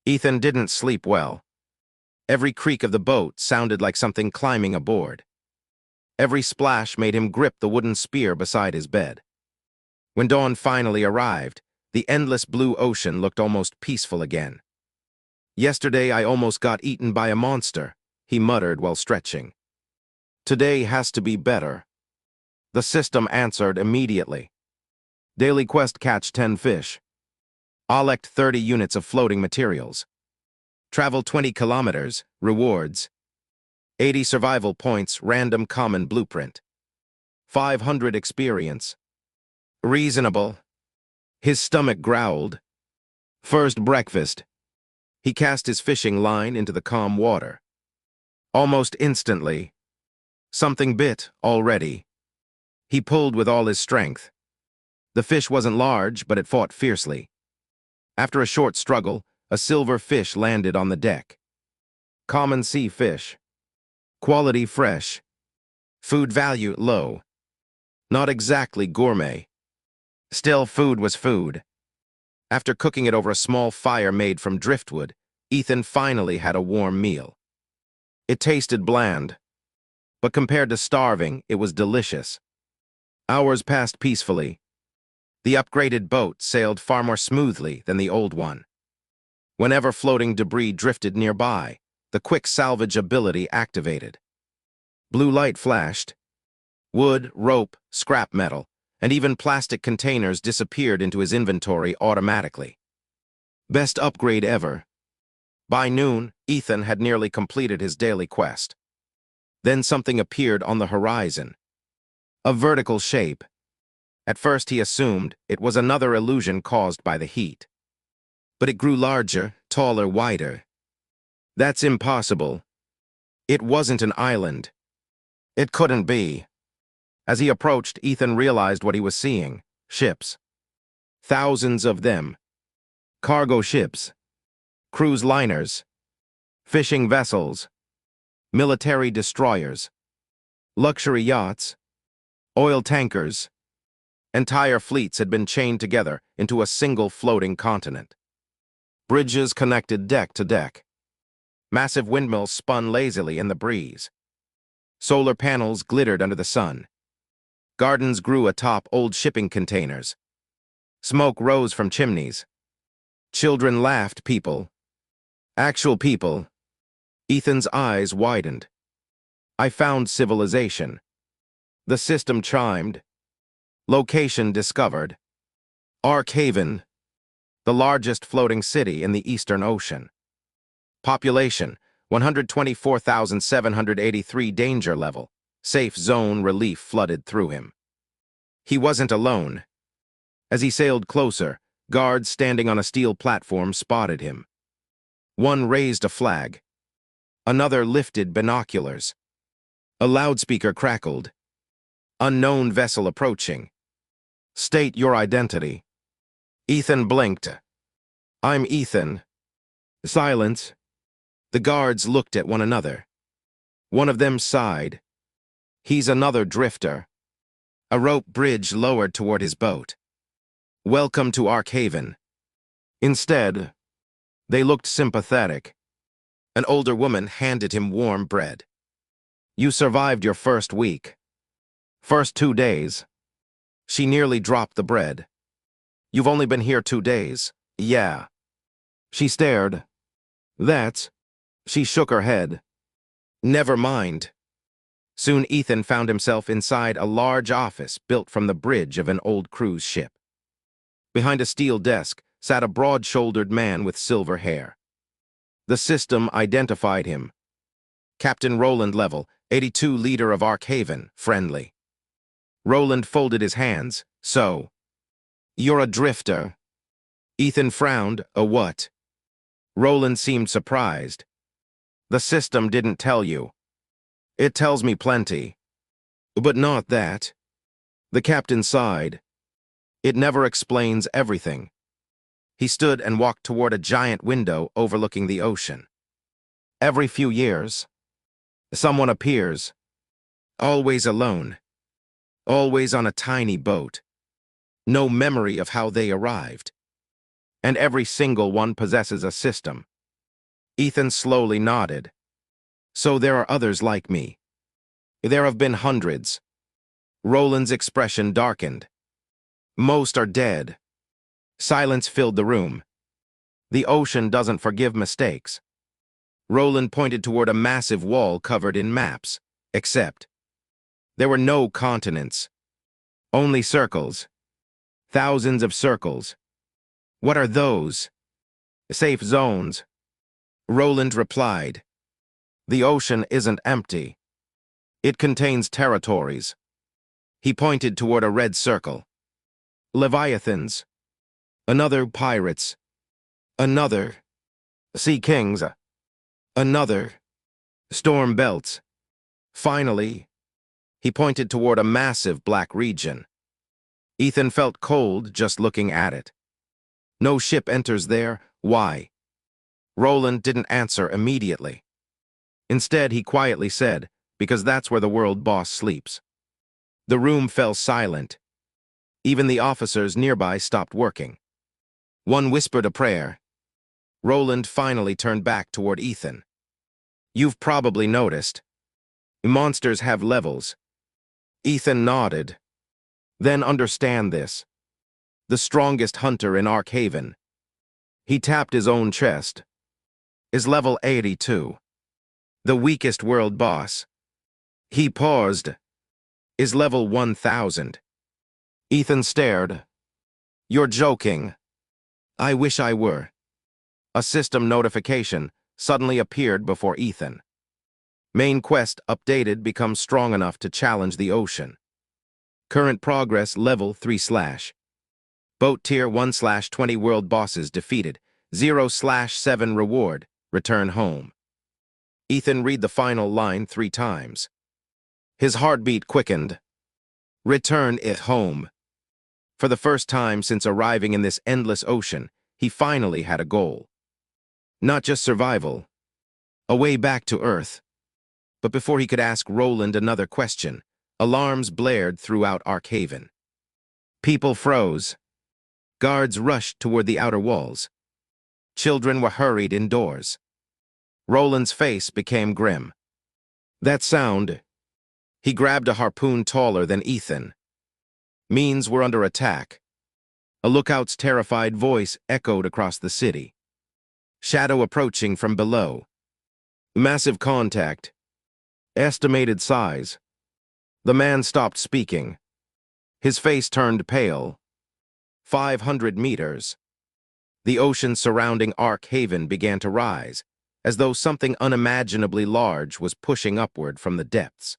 Ethan didn't sleep well. Every creak of the boat sounded like something climbing aboard. Every splash made him grip the wooden spear beside his bed. When dawn finally arrived, the endless blue ocean looked almost peaceful again. "Yesterday I almost got eaten by a monster," he muttered while stretching. "Today has to be better." The system answered immediately. Daily quest: catch 10 fish. Collect 30 units of floating materials. Travel 20 kilometers, rewards. 80 survival points, random common blueprint. 500 experience. Reasonable. His stomach growled. First breakfast. He cast his fishing line into the calm water. Almost instantly, something bit already. He pulled with all his strength. The fish wasn't large, but it fought fiercely. After a short struggle, a silver fish landed on the deck. Common sea fish. Quality fresh. Food value low. Not exactly gourmet. Still, food was food. After cooking it over a small fire made from driftwood, Ethan finally had a warm meal. It tasted bland, but compared to starving, it was delicious. Hours passed peacefully. The upgraded boat sailed far more smoothly than the old one. Whenever floating debris drifted nearby, the quick salvage ability activated. Blue light flashed. Wood, rope, scrap metal, and even plastic containers disappeared into his inventory automatically. Best upgrade ever. By noon, Ethan had nearly completed his daily quest. Then something appeared on the horizon. A vertical shape. At first he assumed it was another illusion caused by the heat. But it grew larger, taller, wider. That's impossible. It wasn't an island. It couldn't be. As he approached, Ethan realized what he was seeing. Ships. Thousands of them. Cargo ships. Cruise liners. Fishing vessels. Military destroyers. Luxury yachts. Oil tankers. Entire fleets had been chained together into a single floating continent. Bridges connected deck to deck. Massive windmills spun lazily in the breeze. Solar panels glittered under the sun. Gardens grew atop old shipping containers. Smoke rose from chimneys. Children laughed. People. Actual people. Ethan's eyes widened. I found civilization. The system chimed. Location discovered. Arkhaven, the largest floating city in the Eastern Ocean. Population, 124,783. Danger level. Safe zone. Relief flooded through him. He wasn't alone. As he sailed closer, guards standing on a steel platform spotted him. One raised a flag. Another lifted binoculars. A loudspeaker crackled. Unknown vessel approaching. State your identity. Ethan blinked. I'm Ethan. Silence. The guards looked at one another. One of them sighed. He's another drifter. A rope bridge lowered toward his boat. Welcome to Arkhaven. Instead, they looked sympathetic. An older woman handed him warm bread. You survived your first week. First 2 days. She nearly dropped the bread. You've only been here 2 days. Yeah. She stared. That's. She shook her head. Never mind. Soon Ethan found himself inside a large office built from the bridge of an old cruise ship. Behind a steel desk sat a broad-shouldered man with silver hair. The system identified him. Captain Roland Level, 82, leader of Arkhaven, friendly. Roland folded his hands. So, you're a drifter. Ethan frowned. A what? Roland seemed surprised. The system didn't tell you. It tells me plenty. But not that. The captain sighed. It never explains everything. He stood and walked toward a giant window overlooking the ocean. Every few years, someone appears. Always alone. Always on a tiny boat. No memory of how they arrived. And every single one possesses a system. Ethan slowly nodded. So there are others like me. There have been hundreds. Roland's expression darkened. Most are dead. Silence filled the room. The ocean doesn't forgive mistakes. Roland pointed toward a massive wall covered in maps, except there were no continents. Only circles. Thousands of circles. What are those? Safe zones. Roland replied. The ocean isn't empty. It contains territories. He pointed toward a red circle. Leviathans. Another pirates. Another sea kings. Another storm belts. Finally, he pointed toward a massive black region. Ethan felt cold just looking at it. No ship enters there. Why? Roland didn't answer immediately. Instead, he quietly said, because that's where the world boss sleeps. The room fell silent. Even the officers nearby stopped working. One whispered a prayer. Roland finally turned back toward Ethan. You've probably noticed. Monsters have levels. Ethan nodded. Then understand this. The strongest hunter in Arkhaven. He tapped his own chest. Is level 82. The weakest world boss. He paused. Is level 1000. Ethan stared. You're joking. I wish I were. A system notification suddenly appeared before Ethan. Main quest updated becomes strong enough to challenge the ocean. Current progress level 3/. Boat tier 1/20 world bosses defeated. 0/7 reward. Return home. Ethan read the final line 3 times. His heartbeat quickened. Return it home. For the first time since arriving in this endless ocean, he finally had a goal. Not just survival. A way back to Earth. But before he could ask Roland another question, alarms blared throughout Arkhaven. People froze. Guards rushed toward the outer walls. Children were hurried indoors. Roland's face became grim. That sound. He grabbed a harpoon taller than Ethan. Means were under attack. A lookout's terrified voice echoed across the city. Shadow approaching from below. Massive contact. Estimated size. The man stopped speaking. His face turned pale. 500 meters. The ocean surrounding Arkhaven began to rise, as though something unimaginably large was pushing upward from the depths.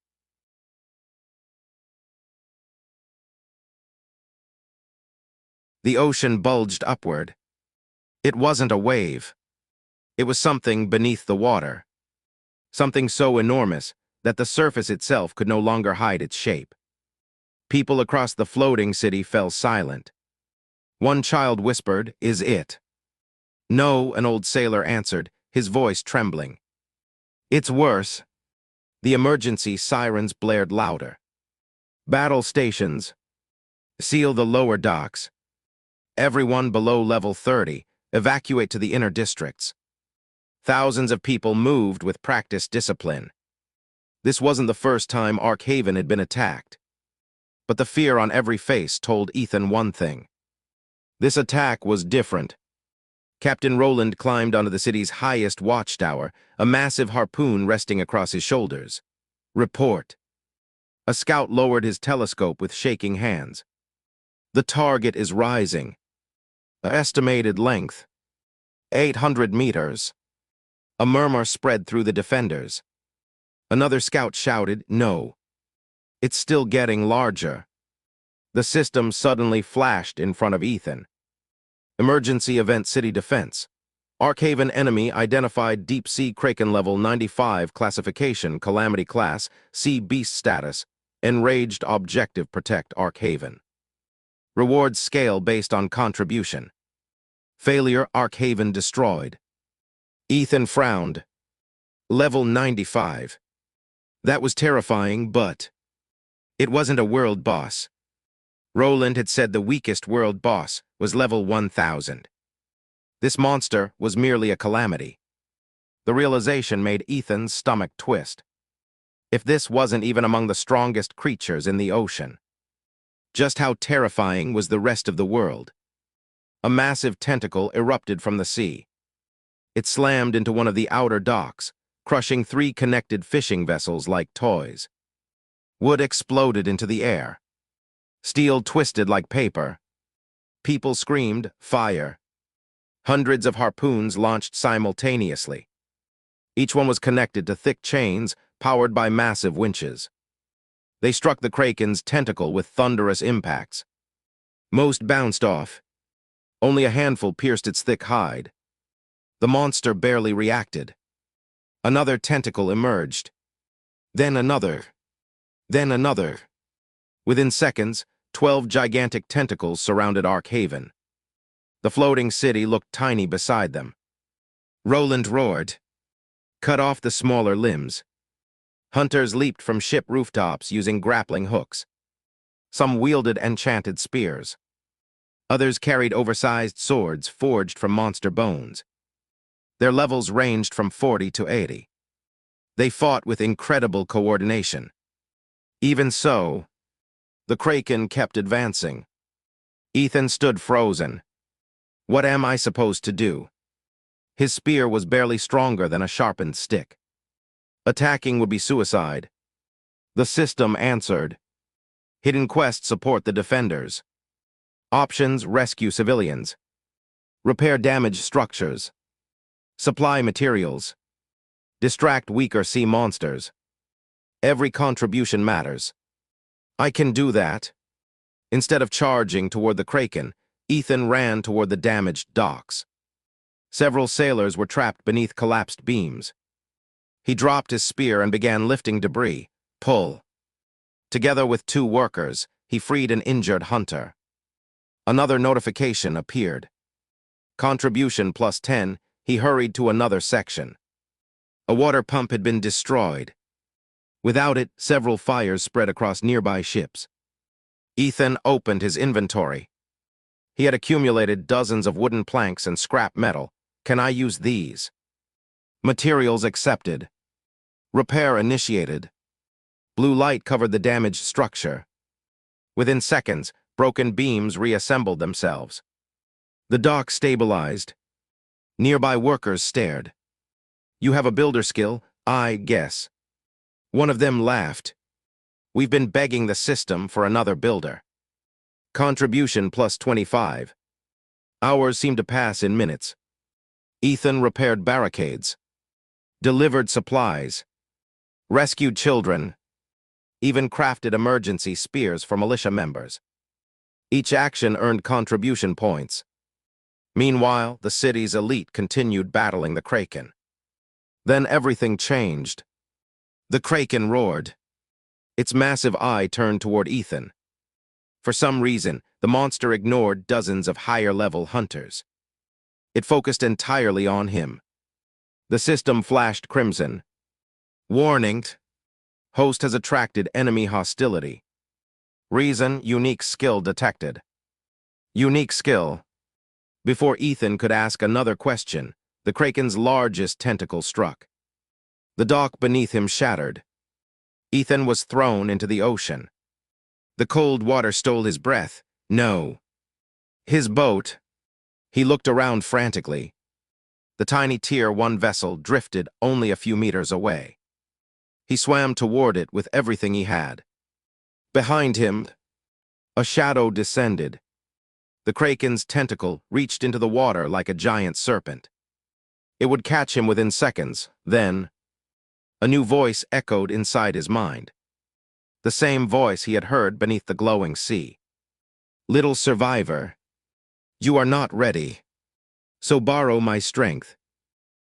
The ocean bulged upward. It wasn't a wave. It was something beneath the water. Something so enormous that the surface itself could no longer hide its shape. People across the floating city fell silent. One child whispered, "Is it?" "No," an old sailor answered, his voice trembling. "It's worse." The emergency sirens blared louder. Battle stations. Seal the lower docks. Everyone below level 30, evacuate to the inner districts. Thousands of people moved with practiced discipline. This wasn't the first time Arkhaven had been attacked. But the fear on every face told Ethan one thing. This attack was different. Captain Roland climbed onto the city's highest watchtower, a massive harpoon resting across his shoulders. Report. A scout lowered his telescope with shaking hands. The target is rising. Estimated length. 800 meters. A murmur spread through the defenders. Another scout shouted, "No. It's still getting larger." The system suddenly flashed in front of Ethan. Emergency Event City Defense. Arkhaven enemy identified Deep Sea Kraken Level 95 Classification Calamity Class Sea Beast Status. Enraged Objective Protect Arkhaven. Rewards scale based on contribution. Failure Arkhaven destroyed. Ethan frowned. Level 95. That was terrifying, but it wasn't a world boss. Roland had said the weakest world boss was level 1000. This monster was merely a calamity. The realization made Ethan's stomach twist. If this wasn't even among the strongest creatures in the ocean, just how terrifying was the rest of the world? A massive tentacle erupted from the sea. It slammed into one of the outer docks, crushing 3 connected fishing vessels like toys. Wood exploded into the air. Steel twisted like paper. People screamed, "Fire!" Hundreds of harpoons launched simultaneously. Each one was connected to thick chains powered by massive winches. They struck the kraken's tentacle with thunderous impacts. Most bounced off. Only a handful pierced its thick hide. The monster barely reacted. Another tentacle emerged. Then another. Then another. Within seconds, 12 gigantic tentacles surrounded Arkhaven. The floating city looked tiny beside them. Roland roared. Cut off the smaller limbs. Hunters leaped from ship rooftops using grappling hooks. Some wielded enchanted spears. Others carried oversized swords forged from monster bones. Their levels ranged from 40 to 80. They fought with incredible coordination. Even so, the kraken kept advancing. Ethan stood frozen. What am I supposed to do? His spear was barely stronger than a sharpened stick. Attacking would be suicide. The system answered. Hidden quests support the defenders. Options: rescue civilians. Repair damaged structures. Supply materials. Distract weaker sea monsters. Every contribution matters. I can do that. Instead of charging toward the kraken, Ethan ran toward the damaged docks. Several sailors were trapped beneath collapsed beams. He dropped his spear and began lifting debris. Pull. Together with 2 workers, he freed an injured hunter. Another notification appeared. Contribution +10, he hurried to another section. A water pump had been destroyed. Without it, several fires spread across nearby ships. Ethan opened his inventory. He had accumulated dozens of wooden planks and scrap metal. Can I use these? Materials accepted. Repair initiated. Blue light covered the damaged structure. Within seconds, broken beams reassembled themselves. The dock stabilized. Nearby workers stared. You have a builder skill, I guess. One of them laughed. We've been begging the system for another builder. Contribution +25. Hours seemed to pass in minutes. Ethan repaired barricades. Delivered supplies. Rescued children. Even crafted emergency spears for militia members. Each action earned contribution points. Meanwhile, the city's elite continued battling the kraken. Then everything changed. The kraken roared. Its massive eye turned toward Ethan. For some reason, the monster ignored dozens of higher-level hunters. It focused entirely on him. The system flashed crimson. Warning: host has attracted enemy hostility. Reason: unique skill detected. Unique skill. Before Ethan could ask another question, the kraken's largest tentacle struck. The dock beneath him shattered. Ethan was thrown into the ocean. The cold water stole his breath. No. His boat. He looked around frantically. The tiny Tier 1 vessel drifted only a few meters away. He swam toward it with everything he had. Behind him, a shadow descended. The kraken's tentacle reached into the water like a giant serpent. It would catch him within seconds. Then, a new voice echoed inside his mind. The same voice he had heard beneath the glowing sea. Little survivor, you are not ready, so borrow my strength.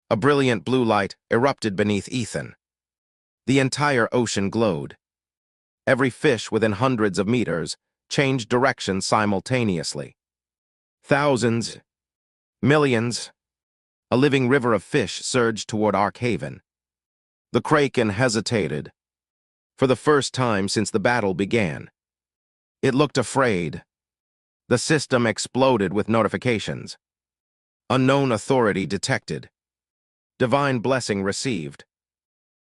A brilliant blue light erupted beneath Ethan. The entire ocean glowed. Every fish within hundreds of meters changed direction simultaneously. Thousands, millions, a living river of fish surged toward Arkhaven. The kraken hesitated. For the first time since the battle began. It looked afraid. The system exploded with notifications. Unknown authority detected. Divine blessing received.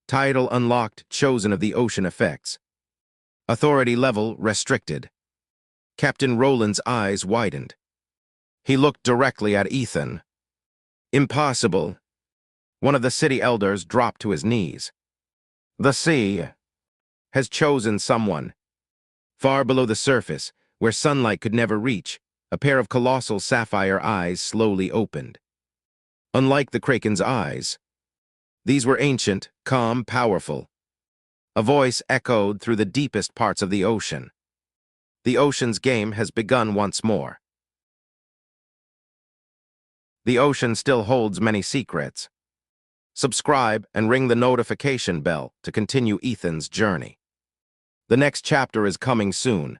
Title unlocked, chosen of the ocean effects. Authority level restricted. Captain Roland's eyes widened. He looked directly at Ethan. Impossible. One of the city elders dropped to his knees. The sea has chosen someone. Far below the surface, where sunlight could never reach, a pair of colossal sapphire eyes slowly opened. Unlike the kraken's eyes, these were ancient, calm, powerful. A voice echoed through the deepest parts of the ocean. The ocean's game has begun once more. The ocean still holds many secrets. Subscribe and ring the notification bell to continue Ethan's journey. The next chapter is coming soon.